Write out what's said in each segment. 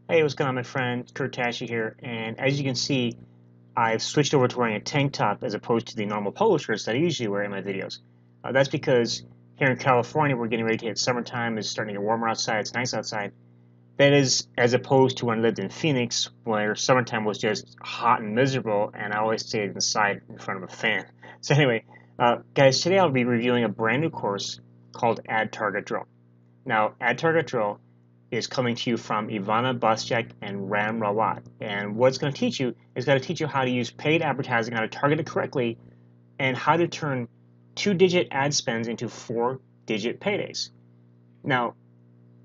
Hey, what's going on, my friend? Tasche here, and as you can see, I've switched over to wearing a tank top as opposed to the normal polo shirts that I usually wear in my videos. That's because here in California, we're getting ready to hit summertime. It's starting to get warmer outside. It's nice outside. That is as opposed to when I lived in Phoenix, where summertime was just hot and miserable, and I always stayed inside in front of a fan. So anyway, guys, today I'll be reviewing a brand new course called Add Target Drill. Now, Add Target Drill is coming to you from Ivana, bosnjak, and rawat. And what it's going to teach you is going to teach you how to use paid advertising, how to target it correctly, and how to turn 2-digit ad spends into 4-digit paydays. Now,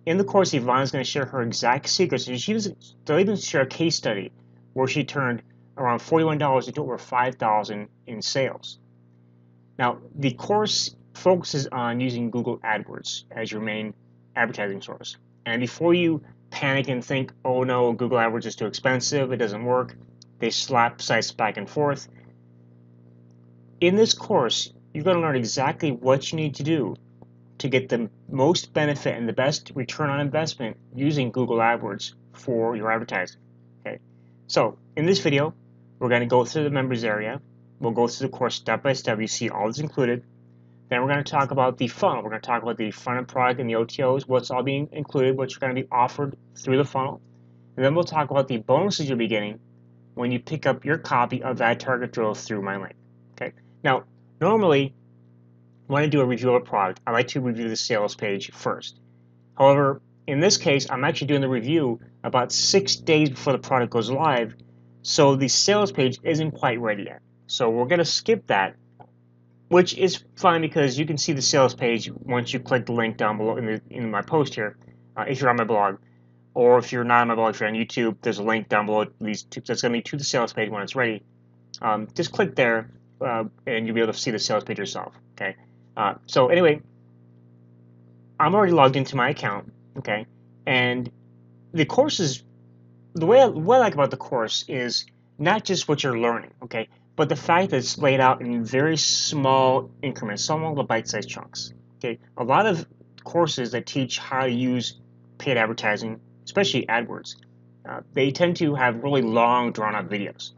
in the course, Ivana is going to share her exact secrets, and they'll even share a case study where she turned around $41 into over $5,000 in sales. Now, the course focuses on using Google AdWords as your main advertising source. And before you panic and think, oh no, Google AdWords is too expensive, it doesn't work, they slap sites back and forth. In this course, you're going to learn exactly what you need to do to get the most benefit and the best return on investment using Google AdWords for your advertising. Okay, so in this video, we're going to go through the members area. We'll go through the course step by step. You see all this included. Then we're going to talk about the funnel. We're going to talk about the front-end product and the OTOs, what's all being included, what's going to be offered through the funnel. And then we'll talk about the bonuses you'll be getting when you pick up your copy of that target drill through my link. Okay. Now, normally, when I do a review of a product, I like to review the sales page first. However, in this case, I'm actually doing the review about 6 days before the product goes live, so the sales page isn't quite ready yet. So we're going to skip that, which is fine because you can see the sales page once you click the link down below in my post here, if you're on my blog. Or if you're not on my blog, if you're on YouTube, there's a link down below that's going to be to the sales page when it's ready. Just click there, and you'll be able to see the sales page yourself. Okay. So anyway, I'm already logged into my account. Okay, and the course is what I like about the course is not just what you're learning. Okay, but the fact that it's laid out in very small increments, small little bite-sized chunks. Okay, a lot of courses that teach how to use paid advertising, especially AdWords, they tend to have really long, drawn-out videos.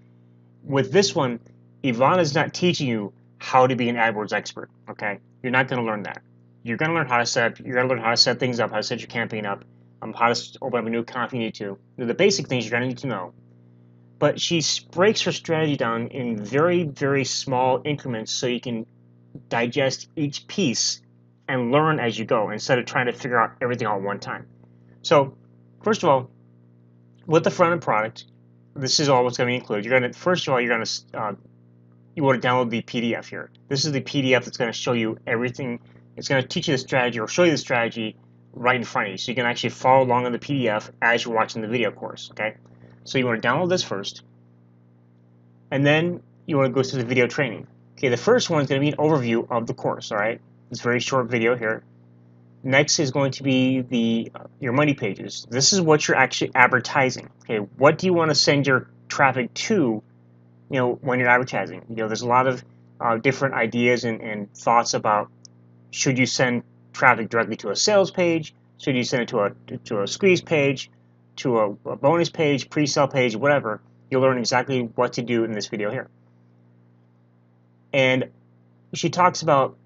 With this one, Ivana is not teaching you how to be an AdWords expert. Okay, you're not going to learn that. You're going to learn how to set up. You're going to learn how to set things up, how to set your campaign up, how to open up a new account if you need to. The basic things you're going to need to know. But she breaks her strategy down in very, very small increments so you can digest each piece and learn as you go instead of trying to figure out everything all at one time. So, first of all, with the front-end product, this is all what's going to be included. You want to download the PDF here. This is the PDF that's going to show you everything. It's going to teach you the strategy or show you the strategy right in front of you, so you can actually follow along on the PDF as you're watching the video course. Okay. So you want to download this first, and then you want to go through the video training. Okay, the first one is going to be an overview of the course. All right, it's a very short video here. Next is going to be your money pages. This is what you're actually advertising. Okay, what do you want to send your traffic to? When you're advertising, there's a lot of different ideas and thoughts about should you send traffic directly to a sales page, should you send it to a squeeze page, to a bonus page, pre-sale page, whatever. You'll learn exactly what to do in this video here. And she talks about,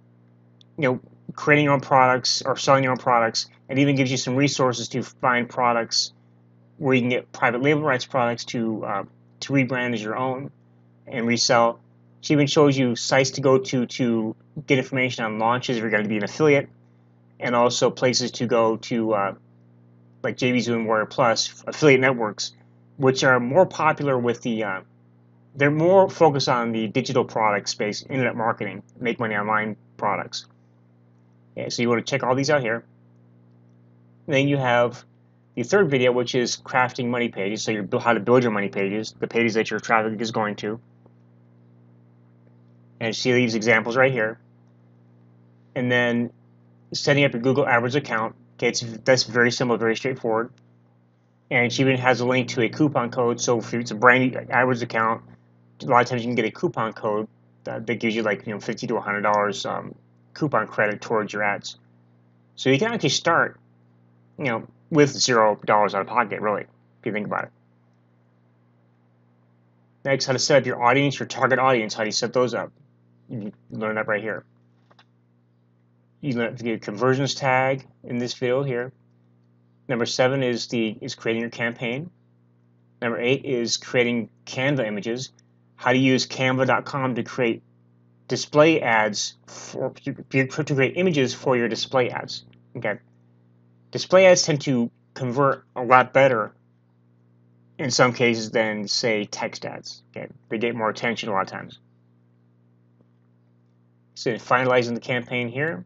creating your own products or selling your own products, and even gives you some resources to find products where you can get private label rights products to rebrand as your own and resell. She even shows you sites to go to get information on launches if you're going to be an affiliate, and also places to go to like JVZoo and Warrior Plus affiliate networks, which are more popular with they're more focused on the digital product space, internet marketing, make money online products. Okay, so you want to check all these out here. And then you have the third video, which is crafting money pages. So how to build your money pages, the pages that your traffic is going to. And she leaves examples right here. And then setting up your Google AdWords account. Okay, that's very simple, very straightforward. And she even has a link to a coupon code. So if it's a brand new AdWords account, a lot of times you can get a coupon code that gives you like $50 to $100 coupon credit towards your ads. So you can actually start with $0 out of pocket, really. if you think about it. Next, how to set up your audience, your target audience. How do you set those up? You learn that right here. You learn to get a conversions tag in this video here. Number 7 is creating your campaign. Number 8 is creating Canva images. How to use Canva.com to create display ads to create images for your display ads. Okay. Display ads tend to convert a lot better in some cases than, say, text ads. Okay. They get more attention a lot of times. So finalizing the campaign here.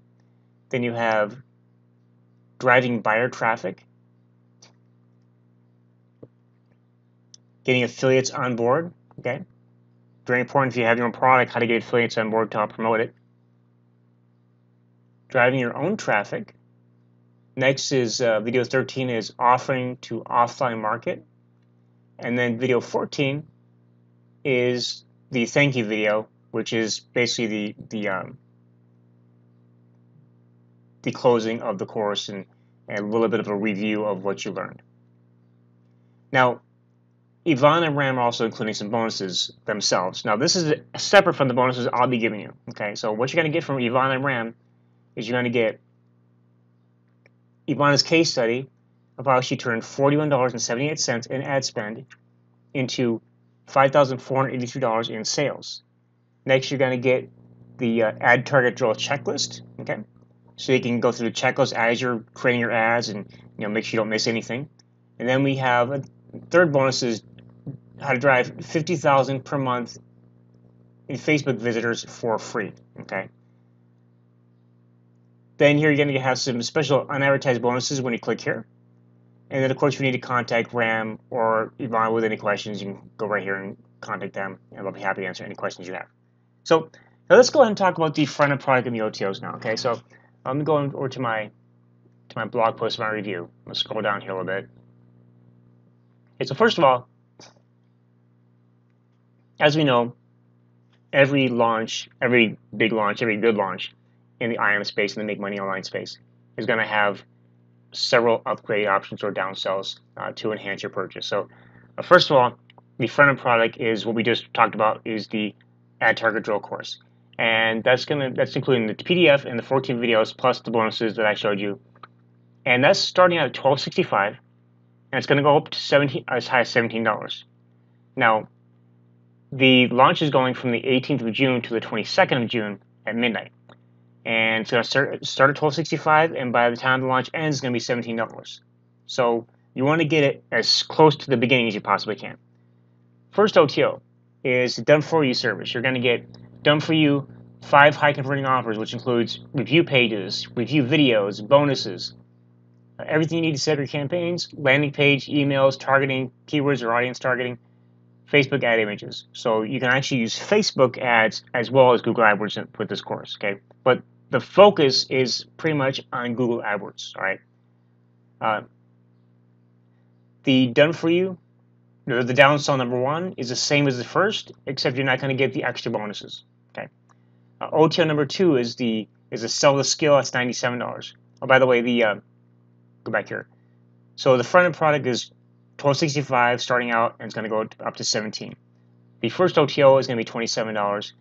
Then you have driving buyer traffic, getting affiliates on board. Okay. Very important if you have your own product, how to get affiliates on board to help promote it. Driving your own traffic. Next is video 13 is offering to offline market. And then video 14 is the thank you video, which is basically the closing of the course and a little bit of a review of what you learned. Now, ivana and RAM are also including some bonuses themselves. Now, this is separate from the bonuses I'll be giving you. Okay, so what you're going to get from ivana and RAM is you're going to get Ivana's case study of how she turned $41.78 in ad spend into $5,483 in sales. Next, you're going to get the ad target drill checklist. Okay, so you can go through the checklist as you're creating your ads and make sure you don't miss anything. And then we have a third bonus is how to drive 50,000 per month in Facebook visitors for free. Okay. Then here you're going to have some special unadvertised bonuses when you click here. And then, of course, if you need to contact RAM or Ivana with any questions, you can go right here and contact them, and they'll be happy to answer any questions you have. So now let's go ahead and talk about the front-end product and the OTOs now. Okay, so I'm going over to my blog post, my review. I'm going to scroll down here a little bit. Okay, so first of all, as we know, every big launch, every good launch in the IM space, in the make money online space, is going to have several upgrade options or downsells to enhance your purchase. So first of all, the front end product is what we just talked about, is the ad target drill course, and that's including the PDF and the 14 videos plus the bonuses that I showed you, and that's starting at $12.65, and it's going to go up to as high as $17. Now, the launch is going from the 18th of June to the 22nd of June at midnight. And it's going to start at $12.65, and by the time the launch ends, it's going to be $17. So you want to get it as close to the beginning as you possibly can. First OTO is done for you service. You're going to get done for you 5 high converting offers, which includes review pages, review videos, bonuses, everything you need to set up your campaigns, landing page, emails, targeting, keywords or audience targeting, Facebook ad images. So you can actually use Facebook ads as well as Google AdWords with this course. Okay, but the focus is pretty much on Google AdWords. All right. The done for you, the downsell number 1 is the same as the first, except you're not going to get the extra bonuses. Okay. OTO number 2 is a sell the skill. That's $97. Oh, by the way, go back here. So the front end product is $12.65 starting out, and it's going to go up to $17. The first OTO is going to be $27.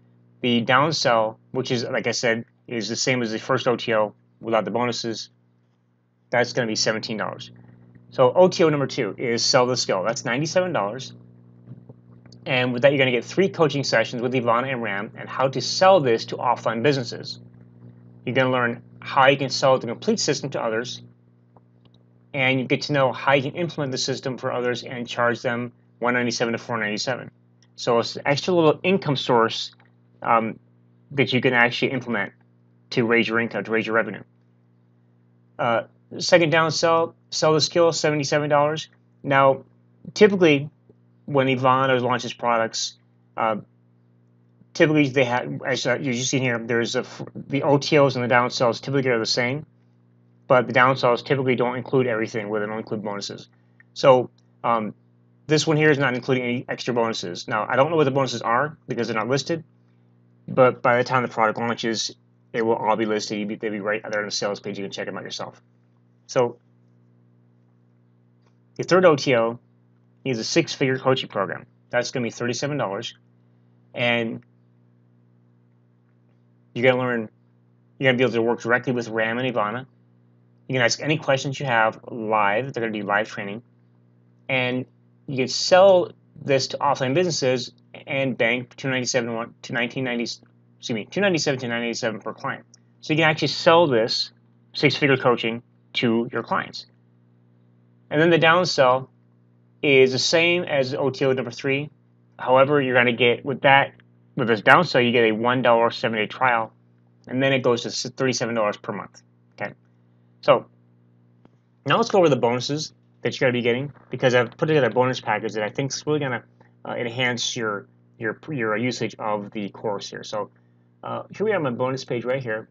The downsell, which is, like I said, is the same as the first OTO without the bonuses, that's going to be $17. So OTO number 2 is sell the skill. That's $97. And with that, you're going to get 3 coaching sessions with Ivana and Ram and how to sell this to offline businesses. You're going to learn how you can sell the complete system to others, and you get to know how you can implement the system for others and charge them $197 to $497. So it's an extra little income source that you can actually implement to raise your income, to raise your revenue. Second downsell, sell the skill, $77. Now, typically, when Ivana launches products, typically they have, as you see here, there's the OTOs and the downsells typically are the same, but the downsells typically don't include everything, where they don't include bonuses. So this one here is not including any extra bonuses. Now, I don't know what the bonuses are because they're not listed, but by the time the product launches, it will all be listed. They'll be right there on the sales page. You can check them out yourself. So the third OTO is a 6-figure coaching program. That's going to be $37, and you're going to learn. You're going to be able to work directly with Ram and Ivana. You can ask any questions you have live. They're going to do live training, and you can sell this to offline businesses and bank $297 to $997 per client. So you can actually sell this 6-figure coaching to your clients. And then the downsell is the same as OTO number 3. However, you're going to get with this downsell, you get a $1 7-day trial, and then it goes to $37 per month. Okay. So now let's go over the bonuses that you're going to be getting, because I've put together a bonus package that I think is really going to enhance your usage of the course here. So here we have my bonus page right here,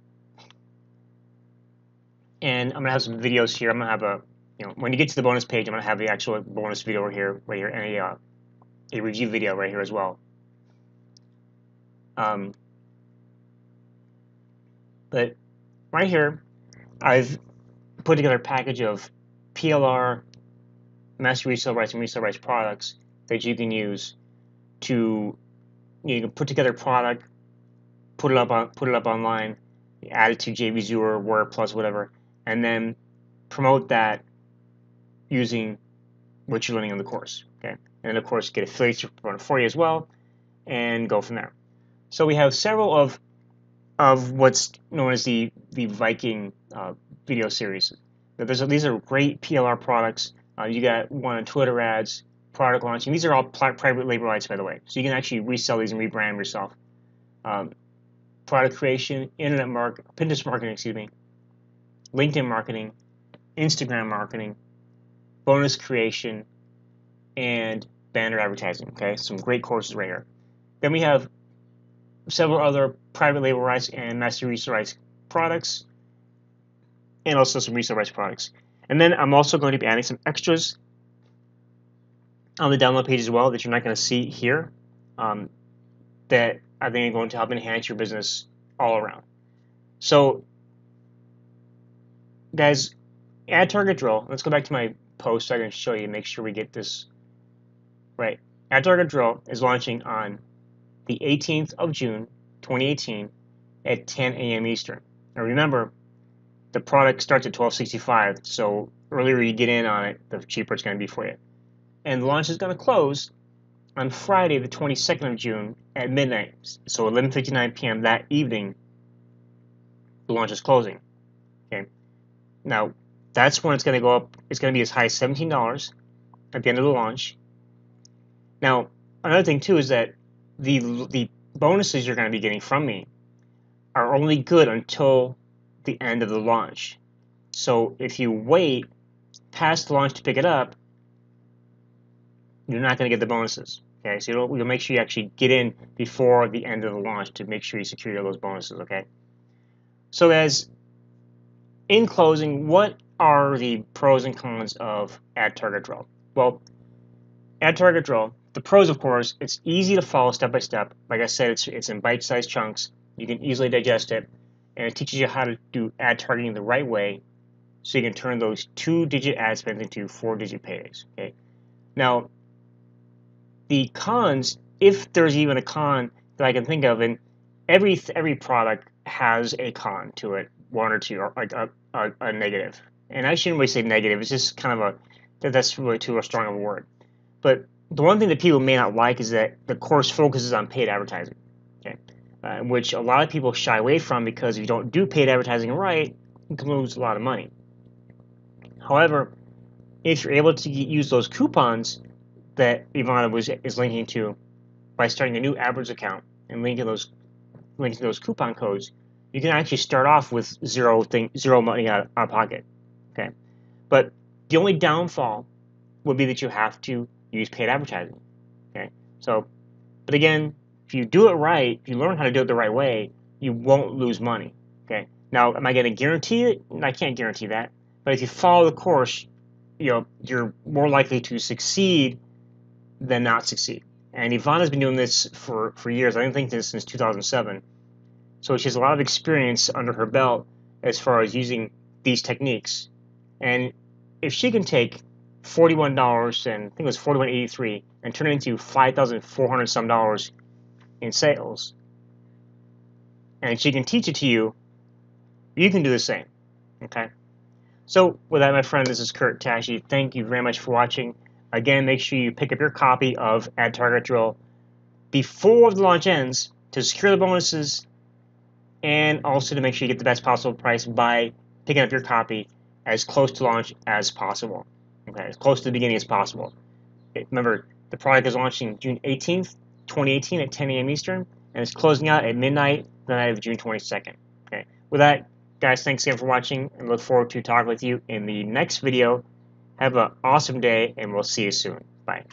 and I'm going to have some videos here. I'm going to have when you get to the bonus page, I'm going to have the actual bonus video right here, and a review video right here as well. But right here, I've put together a package of PLR, master resale rights, and resale rights products that you can use to you can put together a product, put it up online, add it to JVZoo, WordPlus, whatever, and then promote that using what you're learning in the course. Okay, and then of course get affiliates for you as well, and go from there. So we have several of what's known as the Viking video series. These are great PLR products. You got one on Twitter ads, product launching. These are all private label rights, by the way. So you can actually resell these and rebrand yourself. Product creation, Pinterest marketing, LinkedIn marketing, Instagram marketing, bonus creation, and banner advertising. Okay, some great courses right here. Then we have several other private label rights and master resale rights products, and also some resale rights products. And then I'm also going to be adding some extras on the download page as well that you're not going to see here, that I think are going to help enhance your business all around. So, guys, Ad Target Drill. Let's go back to my post so I can show you, make sure we get this right. Ad Target Drill is launching on the 18th of June, 2018 at 10 a.m. Eastern. Now remember, the product starts at $12.65, so earlier you get in on it, the cheaper it's going to be for you. And the launch is going to close on Friday, the 22nd of June at midnight. So 11:59 p.m. that evening, the launch is closing. Okay. Now, that's when it's going to go up. It's going to be as high as $17 at the end of the launch. Now, another thing too is that the bonuses you're going to be getting from me are only good until the end of the launch. So if you wait past the launch to pick it up, you're not going to get the bonuses. Okay, so you'll make sure you actually get in before the end of the launch to make sure you secure those bonuses. Okay. So as in closing, what are the pros and cons of Ad Target Drill? Well, Ad Target Drill, the pros, of course, it's easy to follow step by step. Like I said, it's in bite-sized chunks. You can easily digest it, and it teaches you how to do ad targeting the right way, so you can turn those 2-digit ad spends into 4-digit paydays. Okay. Now, the cons, if there's even a con that I can think of, and every product has a con to it, one or two, or like a negative. And I shouldn't really say negative. It's just kind of that's really too strong of a word. But the one thing that people may not like is that the course focuses on paid advertising, okay, which a lot of people shy away from, because if you don't do paid advertising right, you can lose a lot of money. However, if you're able to use those coupons that Ivana is linking to by starting a new AdWords account and linking to those coupon codes, you can actually start off with zero money out of pocket. Okay, but the only downfall would be that you have to use paid advertising. Okay, so, but again, if you do it right, if you learn how to do it the right way, you won't lose money. Okay, now am I going to guarantee it? I can't guarantee that. But if you follow the course, you're more likely to succeed than not succeed. And Ivana's been doing this for years. I think since 2007. So she has a lot of experience under her belt as far as using these techniques. And if she can take $41 and I think it was $41.83 and turn it into $5,400 some dollars in sales. And she can teach it to you. You can do the same. Okay. So with that, my friend, this is Kurt Tasche. Thank you very much for watching. Again, make sure you pick up your copy of Add Target Drill before the launch ends to secure the bonuses, and also to make sure you get the best possible price by picking up your copy as close to launch as possible. Okay, as close to the beginning as possible. Remember, the product is launching June 18th, 2018 at 10 a.m. Eastern, and it's closing out at midnight the night of June 22nd. Okay. With that, guys, thanks again for watching, and look forward to talking with you in the next video. Have an awesome day, and we'll see you soon. Bye.